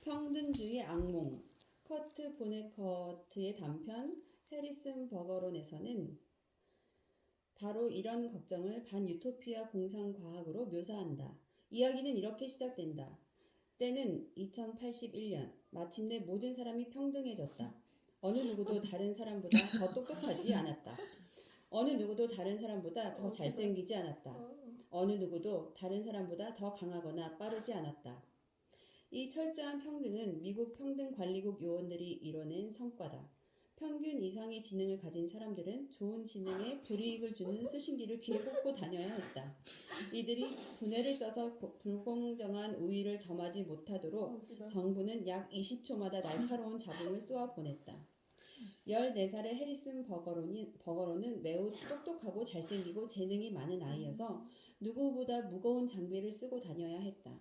평등주의 악몽. 커트 보네커트의 단편 해리슨 버거론에서는 바로 이런 걱정을 반유토피아 공상과학으로 묘사한다. 이야기는 이렇게 시작된다. 때는 2081년. 마침내 모든 사람이 평등해졌다. 어느 누구도 다른 사람보다 더 똑똑하지 않았다. 어느 누구도 다른 사람보다 더 잘생기지 않았다. 어느 누구도 다른 사람보다 더 강하거나 빠르지 않았다. 이 철저한 평등은 미국 평등관리국 요원들이 이뤄낸 성과다. 평균 이상의 지능을 가진 사람들은 좋은 지능에 불이익을 주는 수신기를 귀에 꽂고 다녀야 했다. 이들이 두뇌를 써서 불공정한 우위를 점하지 못하도록 정부는 약 20초마다 날카로운 잡음을 쏘아 보냈다. 14살의 해리슨 버거론은 매우 똑똑하고 잘생기고 재능이 많은 아이여서 누구보다 무거운 장비를 쓰고 다녀야 했다.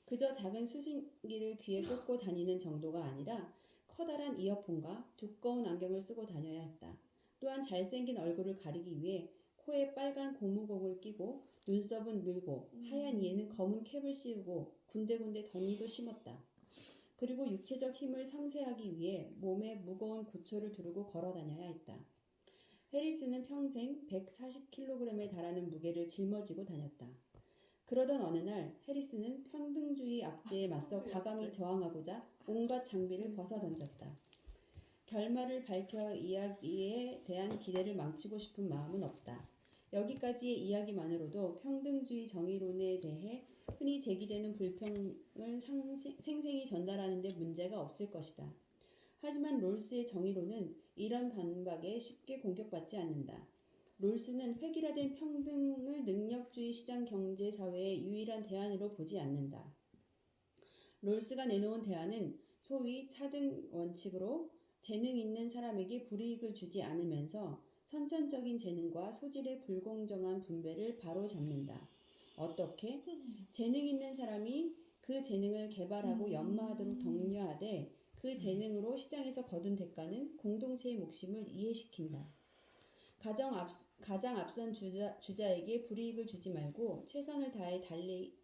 그저 작은 수신기를 귀에 꽂고 다니는 정도가 아니라 커다란 이어폰과 두꺼운 안경을 쓰고 다녀야 했다. 또한 잘생긴 얼굴을 가리기 위해 코에 빨간 고무공을 끼고 눈썹은 밀고 하얀 이에는 검은 캡을 씌우고 군데군데 덧니도 심었다. 그리고 육체적 힘을 상쇄하기 위해 몸에 무거운 고초를 두르고 걸어 다녀야 했다. 해리스는 평생 140kg에 달하는 무게를 짊어지고 다녔다. 그러던 어느 날 해리스는 평등주의 압제에 맞서 과감히 저항하고자 온갖 장비를 벗어던졌다. 결말을 밝혀 이야기에 대한 기대를 망치고 싶은 마음은 없다. 여기까지의 이야기만으로도 평등주의 정의론에 대해 흔히 제기되는 불평을 생생히 전달하는 데 문제가 없을 것이다. 하지만 롤스의 정의론은 이런 반박에 쉽게 공격받지 않는다. 롤스는 획일화된 평등을 능력주의 시장 경제 사회의 유일한 대안으로 보지 않는다. 롤스가 내놓은 대안은 소위 차등 원칙으로 재능 있는 사람에게 불이익을 주지 않으면서 선천적인 재능과 소질의 불공정한 분배를 바로잡는다. 어떻게? 재능 있는 사람이 그 재능을 개발하고 연마하도록 독려하되 그 재능으로 시장에서 거둔 대가는 공동체의 몫임을 이해시킨다. 가장 앞선 주자에게 불이익을 주지 말고 최선을 다해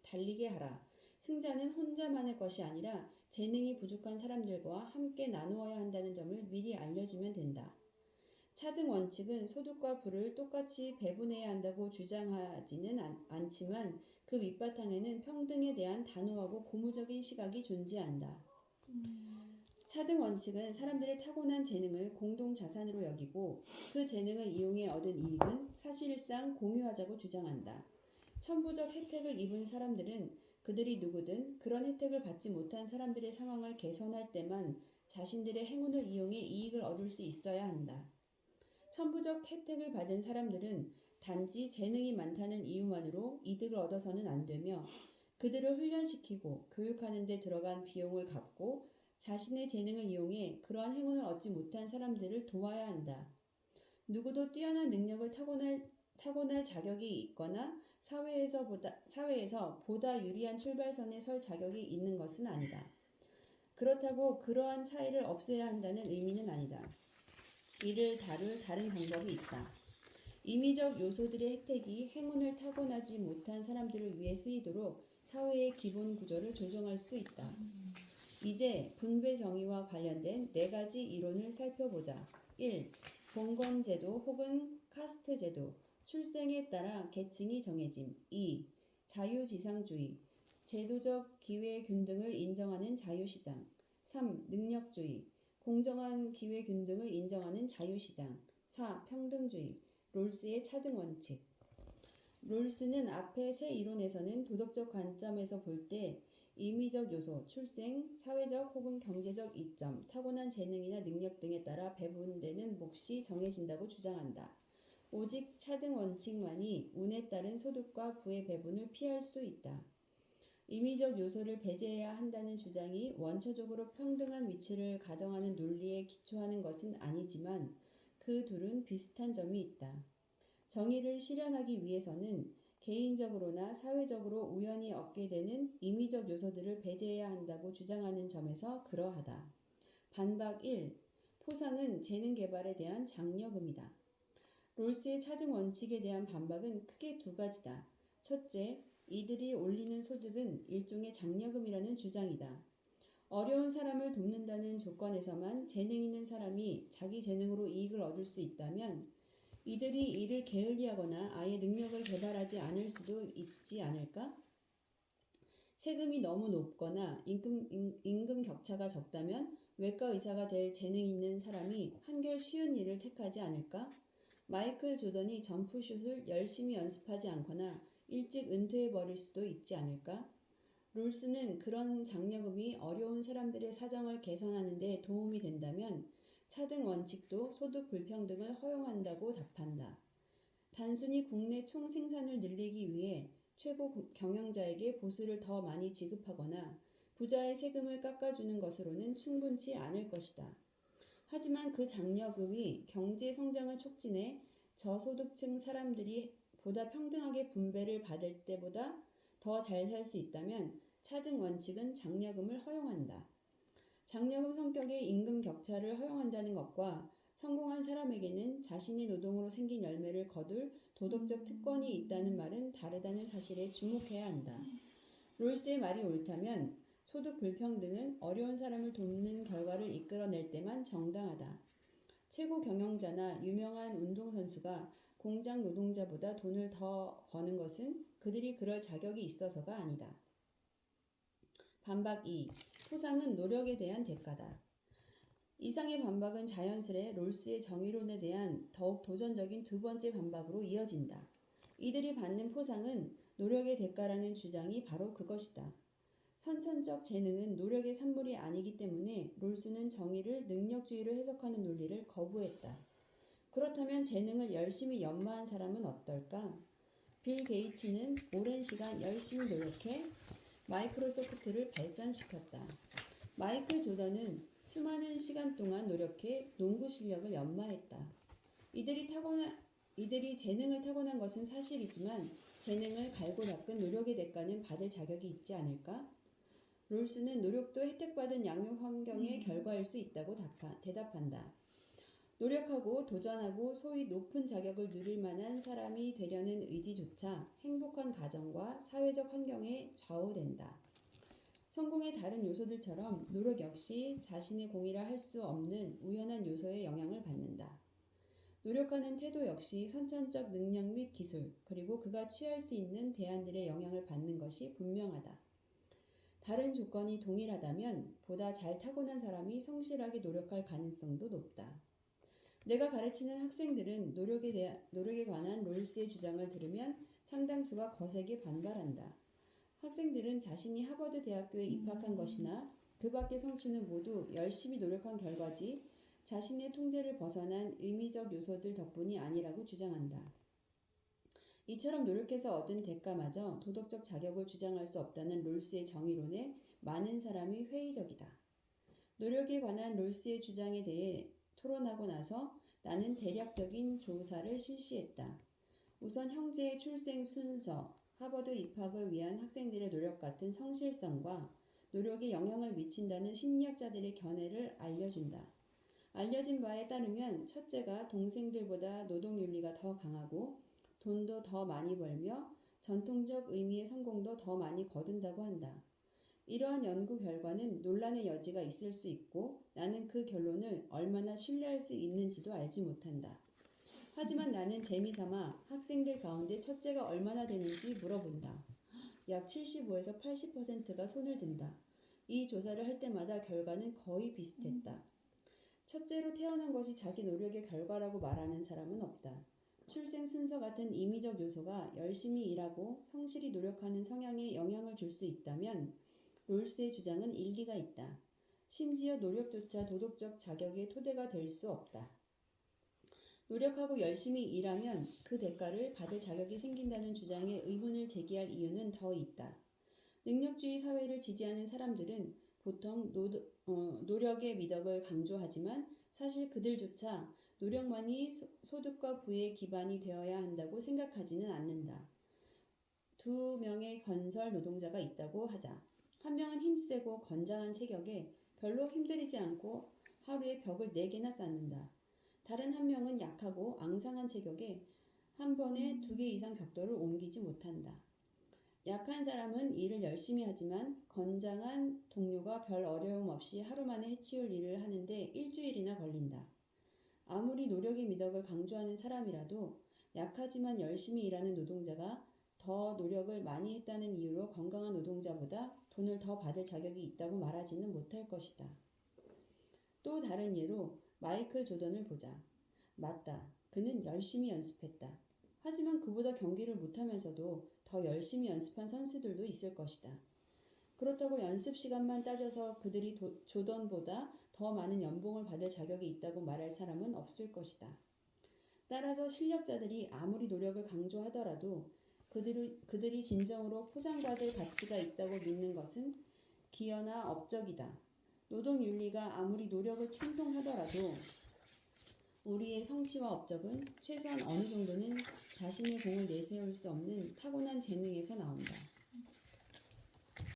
달리게 하라. 승자는 혼자만의 것이 아니라 재능이 부족한 사람들과 함께 나누어야 한다는 점을 미리 알려주면 된다. 차등 원칙은 소득과 부를 똑같이 배분해야 한다고 주장하지는 않지만 그 밑바탕에는 평등에 대한 단호하고 고무적인 시각이 존재한다. 차등 원칙은 사람들의 타고난 재능을 공동 자산으로 여기고 그 재능을 이용해 얻은 이익은 사실상 공유하자고 주장한다. 천부적 혜택을 입은 사람들은 그들이 누구든 그런 혜택을 받지 못한 사람들의 상황을 개선할 때만 자신들의 행운을 이용해 이익을 얻을 수 있어야 한다. 천부적 혜택을 받은 사람들은 단지 재능이 많다는 이유만으로 이득을 얻어서는 안 되며 그들을 훈련시키고 교육하는 데 들어간 비용을 갚고 자신의 재능을 이용해 그러한 행운을 얻지 못한 사람들을 도와야 한다. 누구도 뛰어난 능력을 타고날 자격이 있거나 사회에서 보다 유리한 출발선에 설 자격이 있는 것은 아니다. 그렇다고 그러한 차이를 없애야 한다는 의미는 아니다. 이를 다룰 다른 방법이 있다. 임의적 요소들의 혜택이 행운을 타고나지 못한 사람들을 위해 쓰이도록 사회의 기본 구조를 조정할 수 있다. 이제 분배 정의와 관련된 4가지 이론을 살펴보자. 1. 봉건제도 혹은 카스트제도, 출생에 따라 계층이 정해짐. 2. 자유지상주의, 제도적 기회균등을 인정하는 자유시장. 3. 능력주의, 공정한 기회균등을 인정하는 자유시장. 4. 평등주의, 롤스의 차등원칙. 롤스는 앞의 세 이론에서는 도덕적 관점에서 볼 때 임의적 요소, 출생, 사회적 혹은 경제적 이점, 타고난 재능이나 능력 등에 따라 배분되는 몫이 정해진다고 주장한다. 오직 차등 원칙만이 운에 따른 소득과 부의 배분을 피할 수 있다. 임의적 요소를 배제해야 한다는 주장이 원초적으로 평등한 위치를 가정하는 논리에 기초하는 것은 아니지만 그 둘은 비슷한 점이 있다. 정의를 실현하기 위해서는 개인적으로나 사회적으로 우연히 얻게 되는 임의적 요소들을 배제해야 한다고 주장하는 점에서 그러하다. 반박 1. 포상은 재능 개발에 대한 장려금이다. 롤스의 차등 원칙에 대한 반박은 크게 2가지다. 첫째, 이들이 올리는 소득은 일종의 장려금이라는 주장이다. 어려운 사람을 돕는다는 조건에서만 재능 있는 사람이 자기 재능으로 이익을 얻을 수 있다면 이들이 이를 게을리하거나 아예 능력을 개발하지 않을 수도 있지 않을까? 세금이 너무 높거나 임금 격차가 적다면 외과 의사가 될 재능 있는 사람이 한결 쉬운 일을 택하지 않을까? 마이클 조던이 점프슛을 열심히 연습하지 않거나 일찍 은퇴해버릴 수도 있지 않을까? 롤스는 그런 장려금이 어려운 사람들의 사정을 개선하는 데 도움이 된다면 차등 원칙도 소득 불평등을 허용한다고 답한다. 단순히 국내 총 생산을 늘리기 위해 최고 경영자에게 보수를 더 많이 지급하거나 부자의 세금을 깎아주는 것으로는 충분치 않을 것이다. 하지만 그 장려금이 경제 성장을 촉진해 저소득층 사람들이 보다 평등하게 분배를 받을 때보다 더 잘 살 수 있다면 차등 원칙은 장려금을 허용한다. 장려금 성격의 임금 격차를 허용한다는 것과 성공한 사람에게는 자신의 노동으로 생긴 열매를 거둘 도덕적 특권이 있다는 말은 다르다는 사실에 주목해야 한다. 롤스의 말이 옳다면 소득 불평등은 어려운 사람을 돕는 결과를 이끌어낼 때만 정당하다. 최고 경영자나 유명한 운동선수가 공장 노동자보다 돈을 더 버는 것은 그들이 그럴 자격이 있어서가 아니다. 반박 2. 포상은 노력에 대한 대가다. 이상의 반박은 자연스레 롤스의 정의론에 대한 더욱 도전적인 두 번째 반박으로 이어진다. 이들이 받는 포상은 노력의 대가라는 주장이 바로 그것이다. 선천적 재능은 노력의 산물이 아니기 때문에 롤스는 정의를 능력주의로 해석하는 논리를 거부했다. 그렇다면 재능을 열심히 연마한 사람은 어떨까? 빌 게이츠는 오랜 시간 열심히 노력해 마이크로소프트를 발전시켰다. 마이클 조던은 수많은 시간 동안 노력해 농구 실력을 연마했다. 이들이 재능을 타고난 것은 사실이지만 재능을 갈고 닦은 노력의 대가는 받을 자격이 있지 않을까? 롤스는 노력도 혜택받은 양육 환경의 결과일 수 있다고 대답한다. 노력하고 도전하고 소위 높은 자격을 누릴 만한 사람이 되려는 의지조차 행복한 가정과 사회적 환경에 좌우된다. 성공의 다른 요소들처럼 노력 역시 자신의 공이라 할 수 없는 우연한 요소에 영향을 받는다. 노력하는 태도 역시 선천적 능력 및 기술, 그리고 그가 취할 수 있는 대안들의 영향을 받는 것이 분명하다. 다른 조건이 동일하다면 보다 잘 타고난 사람이 성실하게 노력할 가능성도 높다. 내가 가르치는 학생들은 노력에 관한 롤스의 주장을 들으면 상당수가 거세게 반발한다. 학생들은 자신이 하버드 대학교에 입학한 것이나 그 밖의 성취는 모두 열심히 노력한 결과지 자신의 통제를 벗어난 의미적 요소들 덕분이 아니라고 주장한다. 이처럼 노력해서 얻은 대가마저 도덕적 자격을 주장할 수 없다는 롤스의 정의론에 많은 사람이 회의적이다. 노력에 관한 롤스의 주장에 대해 토론하고 나서 나는 대략적인 조사를 실시했다. 우선 형제의 출생 순서, 하버드 입학을 위한 학생들의 노력 같은 성실성과 노력에 영향을 미친다는 심리학자들의 견해를 알려준다. 알려진 바에 따르면 첫째가 동생들보다 노동윤리가 더 강하고 돈도 더 많이 벌며 전통적 의미의 성공도 더 많이 거둔다고 한다. 이러한 연구 결과는 논란의 여지가 있을 수 있고 나는 그 결론을 얼마나 신뢰할 수 있는지도 알지 못한다. 하지만 나는 재미삼아 학생들 가운데 첫째가 얼마나 되는지 물어본다. 약 75에서 80%가 손을 든다. 이 조사를 할 때마다 결과는 거의 비슷했다. 첫째로 태어난 것이 자기 노력의 결과라고 말하는 사람은 없다. 출생 순서 같은 임의적 요소가 열심히 일하고 성실히 노력하는 성향에 영향을 줄 수 있다면 롤스의 주장은 일리가 있다. 심지어 노력조차 도덕적 자격의 토대가 될 수 없다. 노력하고 열심히 일하면 그 대가를 받을 자격이 생긴다는 주장에 의문을 제기할 이유는 더 있다. 능력주의 사회를 지지하는 사람들은 보통 노력의 미덕을 강조하지만 사실 그들조차 노력만이 소득과 부의 기반이 되어야 한다고 생각하지는 않는다. 두 명의 건설 노동자가 있다고 하자. 한 명은 힘세고 건장한 체격에 별로 힘들이지 않고 하루에 벽을 4개나 쌓는다. 다른 한 명은 약하고 앙상한 체격에 한 번에 2개 이상 벽돌을 옮기지 못한다. 약한 사람은 일을 열심히 하지만 건장한 동료가 별 어려움 없이 하루 만에 해치울 일을 하는데 일주일이나 걸린다. 아무리 노력의 미덕을 강조하는 사람이라도 약하지만 열심히 일하는 노동자가 더 노력을 많이 했다는 이유로 건강한 노동자보다 돈을 더 받을 자격이 있다고 말하지는 못할 것이다. 또 다른 예로 마이클 조던을 보자. 맞다. 그는 열심히 연습했다. 하지만 그보다 경기를 못하면서도 더 열심히 연습한 선수들도 있을 것이다. 그렇다고 연습 시간만 따져서 그들이 조던보다 더 많은 연봉을 받을 자격이 있다고 말할 사람은 없을 것이다. 따라서 실력자들이 아무리 노력을 강조하더라도 그들이 진정으로 포상받을 가치가 있다고 믿는 것은 기여나 업적이다. 노동윤리가 아무리 노력을 찬송하더라도 우리의 성취와 업적은 최소한 어느 정도는 자신의 공을 내세울 수 없는 타고난 재능에서 나온다.